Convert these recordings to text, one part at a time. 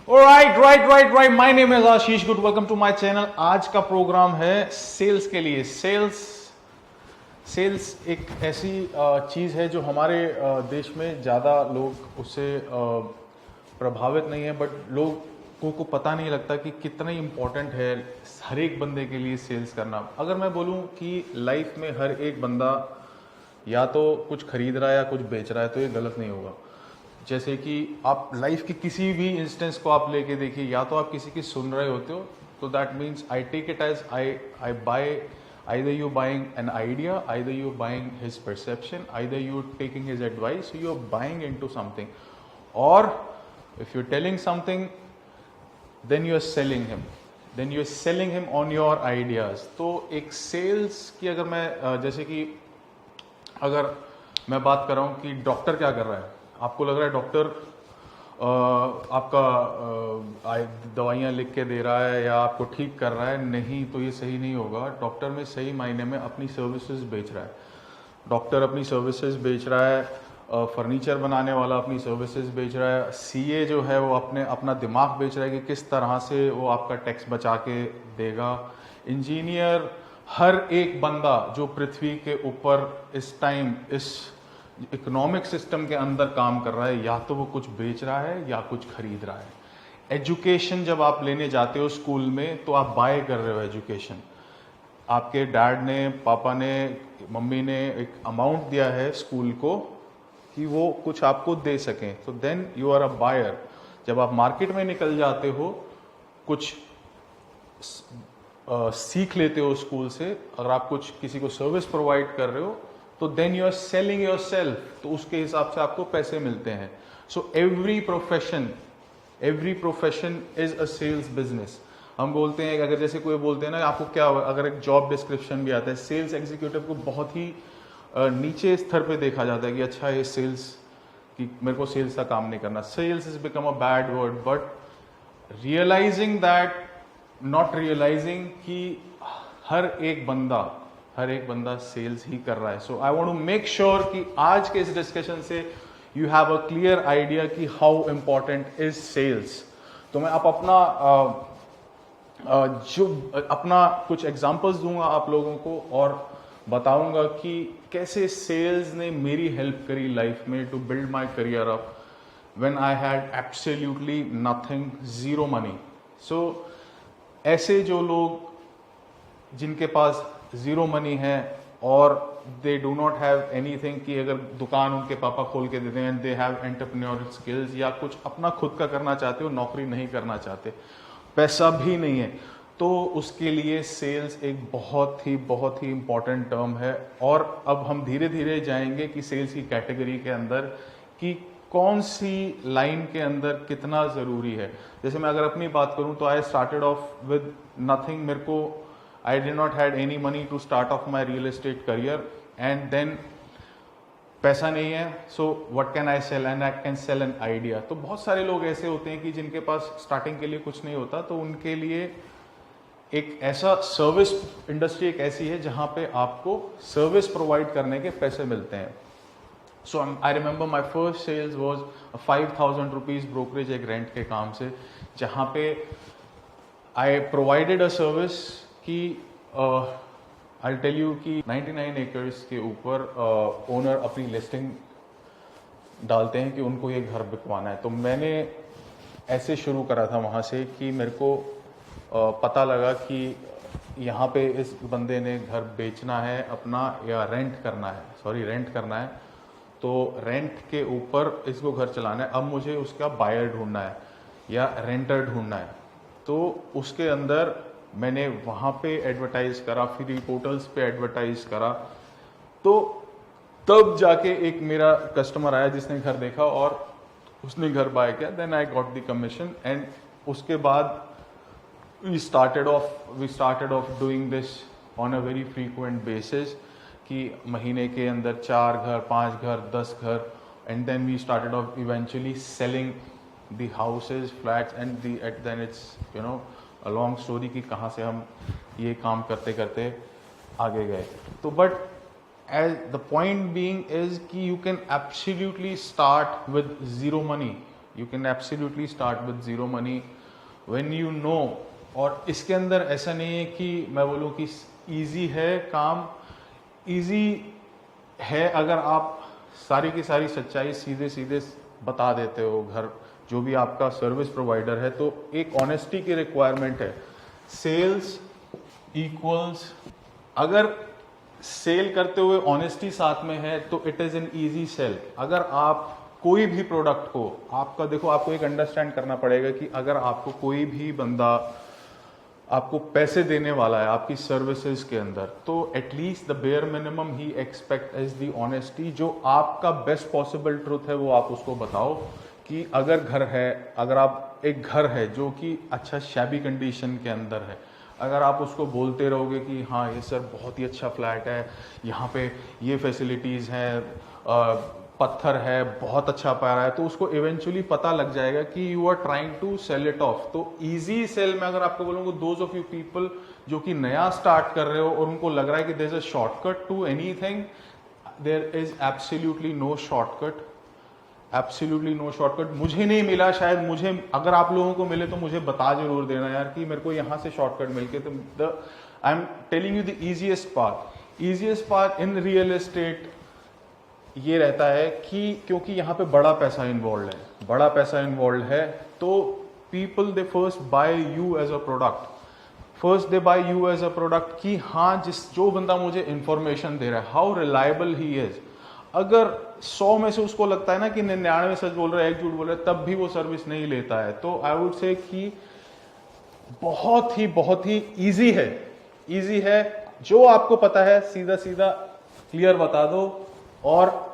Right my name is Ashish गुड, welcome to my channel. आज का प्रोग्राम है सेल्स के लिए। सेल्स एक ऐसी चीज़ है जो हमारे देश में ज़्यादा लोग उससे प्रभावित नहीं है, बट लोगों को पता नहीं लगता कि कितना इम्पोर्टेंट है हर एक बंदे के लिए सेल्स करना। अगर मैं बोलूँ कि लाइफ में हर एक बंदा या तो कुछ खरीद रहा है या कुछ बेच रहा है, तो ये गलत नहीं होगा। जैसे कि आप लाइफ की किसी भी इंस्टेंस को आप लेके देखिए, या तो आप किसी की सुन रहे होते हो, तो that means I take it as I buy, either you buying an idea, either you buying his perception, either you taking his advice, so you're buying into something, or if you're telling something, then you're selling him on your ideas. तो एक sales की अगर मैं जैसे कि अगर मैं बात कर रहा हूँ कि डॉक्टर क्या कर रहा है, आपको लग रहा है डॉक्टर आपका दवाइयाँ लिख के दे रहा है या आपको ठीक कर रहा है, नहीं, तो ये सही नहीं होगा। डॉक्टर में सही मायने में अपनी सर्विसेज बेच रहा है। डॉक्टर अपनी सर्विसेज बेच रहा है, फर्नीचर बनाने वाला अपनी सर्विसेज बेच रहा है, सीए जो है वो अपना दिमाग बेच रहा है कि किस तरह से वो आपका टैक्स बचा के देगा। इंजीनियर, हर एक बंदा जो पृथ्वी के ऊपर इस टाइम इस इकोनॉमिक सिस्टम के अंदर काम कर रहा है, या तो वो कुछ बेच रहा है या कुछ खरीद रहा है। एजुकेशन जब आप लेने जाते हो स्कूल में, तो आप बाय कर रहे हो एजुकेशन। आपके डैड ने, पापा ने, मम्मी ने एक अमाउंट दिया है स्कूल को कि वो कुछ आपको दे सकें, तो then you are a buyer. जब आप मार्केट में निकल जाते हो, कुछ सीख लेते हो स्कूल से, अगर आप कुछ किसी को सर्विस प्रोवाइड कर रहे हो, तो then you are selling yourself, तो उसके हिसाब से आपको पैसे मिलते हैं। So every profession is a sales business. हम बोलते हैं, अगर जैसे कोई बोलते हैं ना आपको क्या, अगर एक जॉब डिस्क्रिप्शन भी आता है, सेल्स एग्जीक्यूटिव को बहुत ही नीचे स्तर पे देखा जाता है कि अच्छा ये सेल्स कि मेरे को सेल्स का काम नहीं करना। Sales is become a bad word, but realising that, not realising कि हर एक बंदा सेल्स ही कर रहा है। So I want to make sure कि आज के इस डिस्कशन से you have a clear idea कि हाउ इंपॉर्टेंट इज सेल्स। तो मैं आप अपना कुछ एग्जांपल्स दूंगा आप लोगों को और बताऊंगा कि कैसे सेल्स ने मेरी हेल्प करी लाइफ में to build my career up when I had absolutely nothing, zero money. So ऐसे जो लोग जिनके पास जीरो मनी है और they do not have anything, कि अगर दुकान उनके पापा खोल के देते हैं, दे हैव एंटरप्रेन्योरियल स्किल्स, या कुछ अपना खुद का करना चाहते हो, नौकरी नहीं करना चाहते, पैसा भी नहीं है, तो उसके लिए सेल्स एक बहुत ही इंपॉर्टेंट टर्म है। और अब हम धीरे धीरे जाएंगे कि सेल्स की कैटेगरी के अंदर कि कौन सी लाइन के अंदर कितना ज़रूरी है। जैसे मैं अगर अपनी बात करूं, तो I started off with nothing. मेरे को I did not had any money to start off my real estate career, and then पैसा नहीं है, so what can I sell, and I can sell an idea। तो बहुत सारे लोग ऐसे होते हैं कि जिनके पास स्टार्टिंग के लिए कुछ नहीं होता, तो उनके लिए एक ऐसा सर्विस इंडस्ट्री एक ऐसी है जहाँ पे आपको सर्विस प्रोवाइड करने के पैसे मिलते हैं। So I remember my first sales was 5,000 rupees brokerage, एक रेंट के काम से, जहाँ पे आई प्रोवाइडेड अ सर्विस कि आई टेल यू कि 99 एकर्स के ऊपर ओनर अपनी लिस्टिंग डालते हैं कि उनको ये घर बिकवाना है। तो मैंने ऐसे शुरू करा था वहाँ से कि मेरे को पता लगा कि यहाँ पे इस बंदे ने घर बेचना है अपना या रेंट करना है, तो रेंट के ऊपर इसको घर चलाना है। अब मुझे उसका बायर ढूंढना है या रेंटर ढूंढना है, तो उसके अंदर मैंने वहाँ पे एडवर्टाइज करा, फ्री पोर्टल्स पे एडवर्टाइज करा, तो तब जाके एक मेरा कस्टमर आया जिसने घर देखा और उसने घर बाय किया। Then I got the commission, and उसके बाद we started off doing this on a very frequent basis, कि महीने के अंदर 4 घर, 5 घर, 10 घर, and then we started off eventually selling the houses, flats, and then it's a long story कि कहाँ से हम ये काम करते करते आगे गए। तो but as the point being is कि you can absolutely start with zero money. You can absolutely start with zero money when you know. और इसके अंदर ऐसा नहीं है कि मैं बोलूँ कि ईजी है काम, ईजी है अगर आप सारी की सारी सच्चाई सीधे सीधे बता देते हो घर जो भी आपका सर्विस प्रोवाइडर है। तो एक ऑनेस्टी की रिक्वायरमेंट है। सेल्स इक्वल्स, अगर सेल करते हुए ऑनेस्टी साथ में है तो it is an easy sale. अगर आप कोई भी प्रोडक्ट को, आपका देखो, आपको एक अंडरस्टैंड करना पड़ेगा कि अगर आपको कोई भी बंदा आपको पैसे देने वाला है आपकी सर्विसेज के अंदर, तो at least the bare minimum he expect is the honesty. जो आपका बेस्ट पॉसिबल ट्रूथ है वो आप उसको बताओ कि अगर घर है, अगर आप एक घर है जो कि अच्छा शैबी कंडीशन के अंदर है, अगर आप उसको बोलते रहोगे कि हाँ ये सर बहुत ही अच्छा फ्लैट है, यहाँ पे ये फैसिलिटीज़ हैं, पत्थर है, बहुत अच्छा प्यारा है, तो उसको इवेंचुअली पता लग जाएगा कि you are trying to sell it off. तो इजी सेल में अगर आपको बोलूँगा, दोज ऑफ यू पीपल जो कि नया स्टार्ट कर रहे हो और उनको लग रहा है कि there is a shortcut to anything, there is absolutely no shortcut, absolutely no shortcut. मुझे नहीं मिला, शायद मुझे, अगर आप लोगों को मिले तो मुझे बता जरूर देना यार कि मेरे को यहाँ से शॉर्टकट मिल के। तो I am telling you the easiest path. Easiest path in real estate ये रहता है कि क्योंकि यहाँ पे बड़ा पैसा इन्वॉल्व है, बड़ा पैसा इन्वॉल्व है, तो people they first buy you as a product, first they buy you as a product कि हाँ जो बंदा मुझे इंफॉर्मेशन दे रहा है, हाउ रिलायबल ही इज। अगर 100 में से उसको लगता है ना कि 99 सच बोल रहा है, एक झूठ बोल रहा है, तब भी वो सर्विस नहीं लेता है। तो आई वुड से कि बहुत ही इजी है, इजी है। जो आपको पता है सीधा सीधा क्लियर बता दो और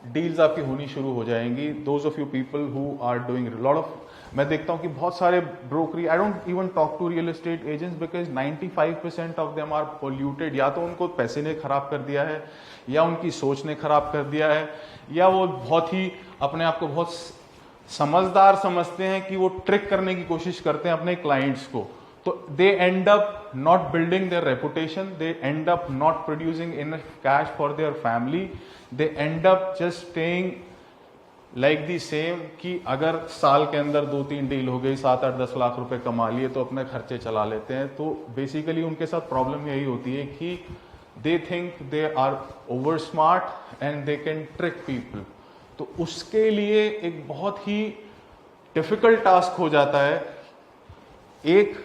डील्स आपकी होनी शुरू हो जाएंगी। Those of you people who are doing lot of, मैं देखता हूं कि बहुत सारे brokery, I don't even talk to real estate agents because 95% of them are polluted. या तो उनको पैसे ने खराब कर दिया है, या उनकी सोच ने खराब कर दिया है, या वो बहुत ही अपने आप को बहुत समझदार समझते हैं कि वो ट्रिक करने की कोशिश करते हैं अपने क्लाइंट्स को। तो they end up not building their reputation, they end up not producing enough cash for their family, they end up just staying like the same कि अगर साल के अंदर 2-3 डील हो गई, 7-8-10 लाख रुपए कमा लिए तो अपने खर्चे चला लेते हैं। तो बेसिकली उनके साथ प्रॉब्लम यही होती है कि they think they are over smart and they can trick people. तो उसके लिए एक बहुत ही डिफिकल्ट टास्क हो जाता है, एक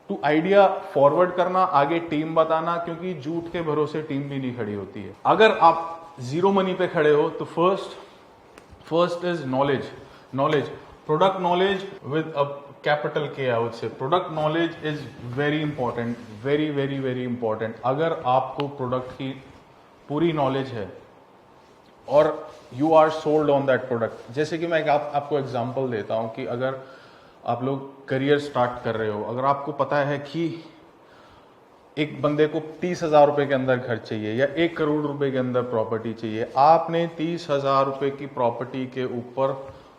टू आइडिया फॉरवर्ड करना, आगे टीम बताना, क्योंकि झूठ के भरोसे टीम भी नहीं खड़ी होती है। अगर आप जीरो मनी पे खड़े हो तो first is knowledge, product knowledge with a capital K, I would say product knowledge is very important, very important. अगर आपको प्रोडक्ट की पूरी नॉलेज है और you are sold on that product, जैसे कि मैं आपको एग्जांपल देता हूं कि अगर आप लोग करियर स्टार्ट कर रहे हो, अगर आपको पता है कि एक बंदे को 30,000 रुपए के अंदर घर चाहिए या 1 करोड़ रुपए के अंदर प्रॉपर्टी चाहिए, आपने 30,000 रुपए की प्रॉपर्टी के ऊपर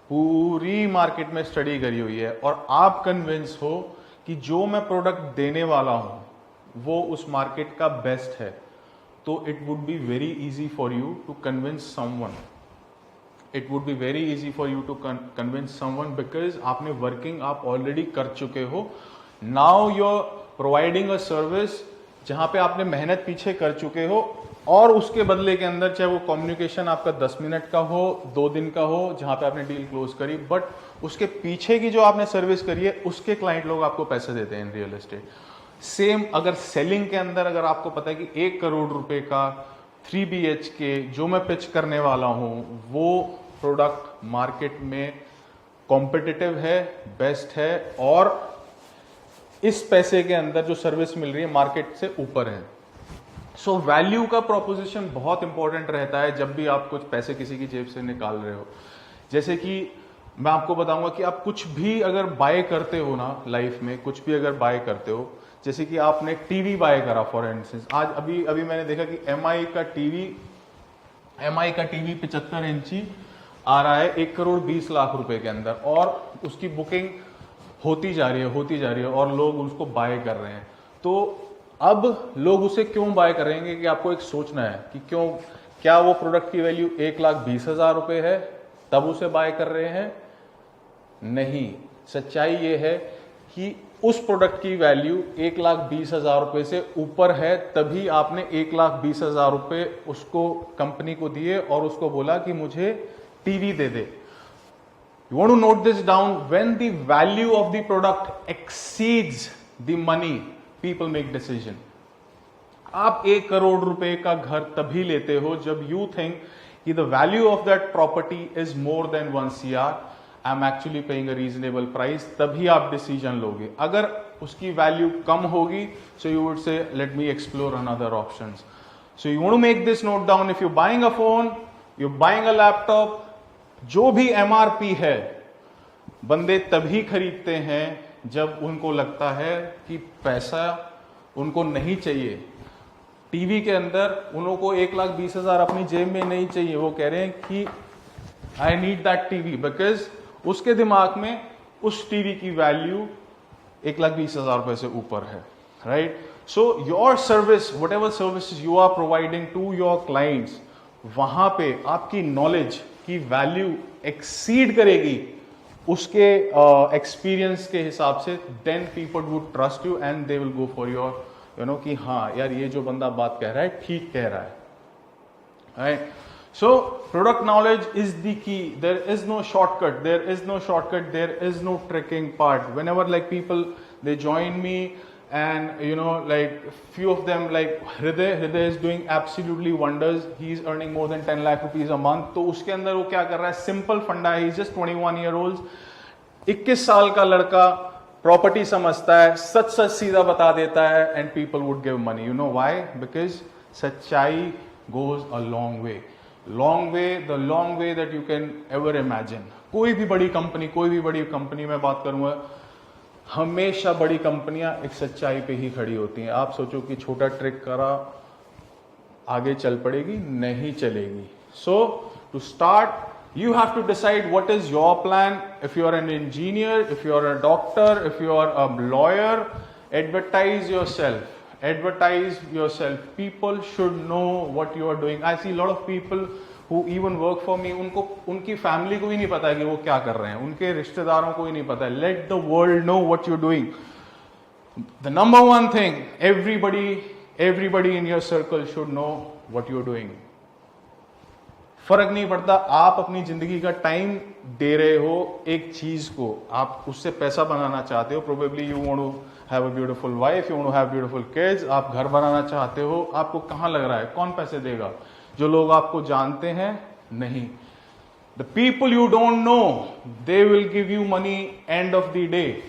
पूरी मार्केट में स्टडी करी हुई है और आप कन्विंस हो कि जो मैं प्रोडक्ट देने वाला हूं वो उस मार्केट का बेस्ट है, तो it would be very easy for you to convince someone, it would be very easy for you to convince someone because आपने वर्किंग आप ऑलरेडी कर चुके हो। Now you are providing a service जहां पे आपने मेहनत पीछे कर चुके हो और उसके बदले के अंदर चाहे वो कम्युनिकेशन आपका 10 मिनट का हो, 2 दिन का हो, जहां पे आपने डील क्लोज करी, बट उसके पीछे की जो आपने सर्विस करी है उसके क्लाइंट लोग आपको पैसे देते हैं इन रियल एस्टेट। सेम अगर सेलिंग के अंदर अगर आपको पता है कि 1 करोड़ रुपए का 3 BHK जो मैं पिच करने वाला हूं वो प्रोडक्ट मार्केट में कॉम्पिटिटिव है, बेस्ट है और इस पैसे के अंदर जो सर्विस मिल रही है मार्केट से ऊपर है। सो वैल्यू का प्रोपोजिशन बहुत इंपॉर्टेंट रहता है जब भी आप कुछ पैसे किसी की जेब से निकाल रहे हो। जैसे कि मैं आपको बताऊंगा कि आप कुछ भी अगर बाय करते हो ना लाइफ में, कुछ भी अगर बाय करते हो, जैसे कि आपने टीवी बाय करा फॉर इंस्टेंस, आज अभी मैंने देखा कि एमआई का टीवी 75 इंची आ रहा है 1 करोड़ 20 लाख रुपए के अंदर और उसकी बुकिंग होती जा रही है और लोग उसको बाय कर रहे हैं। तो अब लोग उसे क्यों बाय करेंगे कि आपको एक सोचना है कि क्या वो प्रोडक्ट की वैल्यू 1,20,000 रुपए है तब उसे बाय कर रहे हैं, नहीं, सच्चाई ये है कि उस प्रोडक्ट की वैल्यू 1,20,000 रुपए से ऊपर है, तभी आपने 1,20,000 रुपए उसको कंपनी को दिए और उसको बोला कि मुझे TV they they. You want to note this down. When the value of the product exceeds the money, people make decision. आप 1 करोड़ रुपए का घर तभी लेते हो जब you think कि the value of that property is more than 1 CR. I'm actually paying a reasonable price. तभी आप decision लोगे। अगर उसकी value कम होगी, so you would say, let me explore another options. So you want to make this note down. If you're buying a phone, you're buying a laptop, जो भी MRP है, बंदे तभी खरीदते हैं जब उनको लगता है कि पैसा उनको नहीं चाहिए। टीवी के अंदर उनको 1,20,000 अपनी जेब में नहीं चाहिए, वो कह रहे हैं कि I need that TV, because उसके दिमाग में उस टीवी की वैल्यू 1,20,000 रुपए से ऊपर है, right. So your service, whatever services you are providing to your clients, वहां पे आपकी नॉलेज की वैल्यू एक्सीड करेगी उसके एक्सपीरियंस के हिसाब से, then people would trust you and they will go for your कि हाँ यार ये जो बंदा बात कह रहा है ठीक कह रहा है, right. So product knowledge is the key, there is no shortcut, there is no shortcut, there is no tricking part. Whenever like people they join me and like few of them, like Hriday is doing absolutely wonders. He is earning more than 10 lakh rupees a month. तो उसके अंदर वो क्या कर रहा है, simple फंडा है, he is just 21 year old, 21 साल का लड़का, प्रॉपर्टी समझता है, सच सच सीधा बता देता है, and people would give money. You know why? Because सच्चाई goes a long way, the long way that you can ever imagine. कोई भी बड़ी कंपनी में बात करूंगा, हमेशा बड़ी कंपनियां एक सच्चाई पे ही खड़ी होती हैं। आप सोचो कि छोटा ट्रिक करा आगे चल पड़ेगी, नहीं चलेगी। So to start you have to decide what is your plan. If you are an engineer, if you are a doctor, if you are a lawyer, advertise yourself. People should know what you are doing. I see lot of people who even work for me, उनको उनकी family को ही नहीं पता है कि वो क्या कर रहे हैं, उनके रिश्तेदारों को ही नहीं पता है। Let the world no what you doing. The number one thing, everybody in your circle should know what you doing. फर्क नहीं पड़ता आप अपनी जिंदगी का टाइम दे रहे हो एक चीज को, आप उससे पैसा बनाना चाहते हो, probably you want to have a beautiful wife, you want to have beautiful kids, आप घर बनाना चाहते हो, आपको कहां लग रहा है कौन पैसे देगा? जो लोग आपको जानते हैं नहीं। The people you don't know, they will give you money end of the day.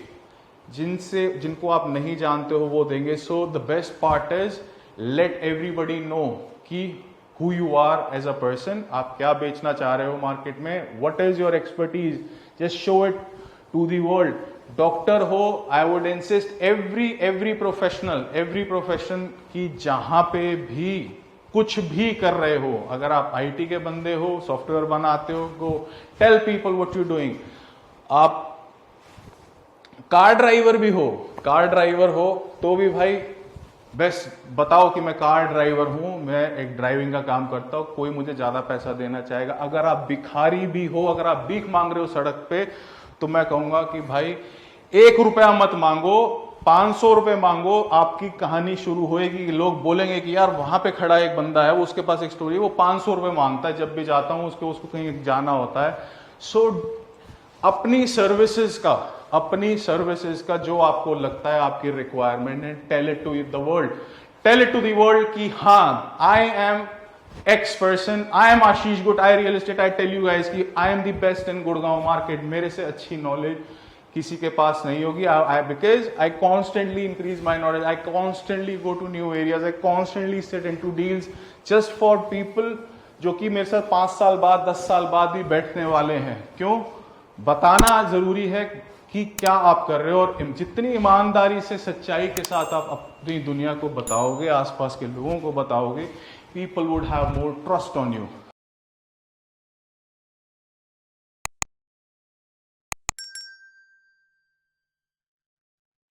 जिनको आप नहीं जानते हो वो देंगे। So the best part is let everybody know कि who you are as a person, आप क्या बेचना चाह रहे हो मार्केट में, what is your expertise, just show it to the world. Doctor हो, I would insist every profession की जहां पे भी कुछ भी कर रहे हो, अगर आप आईटी के बंदे हो, सॉफ्टवेयर बनाते हो, go tell people what you doing. आप कार ड्राइवर हो तो भी भाई बस बताओ कि मैं कार ड्राइवर हूं, मैं एक ड्राइविंग का काम करता हूं, कोई मुझे ज्यादा पैसा देना चाहेगा। अगर आप भिखारी भी हो, अगर आप भीख मांग रहे हो सड़क पे, तो मैं कहूंगा कि भाई 1 रुपया मत मांगो, 500 रुपए मांगो। आपकी कहानी शुरू होएगी, लोग बोलेंगे कि यार वहां पे खड़ा एक बंदा है, वो उसके पास एक स्टोरी है, वो 500 रुपए मांगता है जब भी जाता हूं, उसको कहीं जाना होता है। सो अपनी सर्विसेज का जो आपको लगता है आपकी रिक्वायरमेंट है, tell it to the world कि हाँ, I am X person, I am Ashish गुट, I real estate, I tell you guys कि I am the best in Gurgaon market, मेरे से अच्छी नॉलेज किसी के पास नहीं होगी। Because I constantly increase my knowledge, I constantly go to new areas, I constantly sit in to deals just for people जो कि मेरे साथ 5 साल बाद 10 साल बाद भी बैठने वाले हैं। क्यों? बताना जरूरी है कि क्या आप कर रहे हो, और जितनी ईमानदारी से सच्चाई के साथ आप अपनी दुनिया को बताओगे, आसपास के लोगों को बताओगे, people would have more trust on you.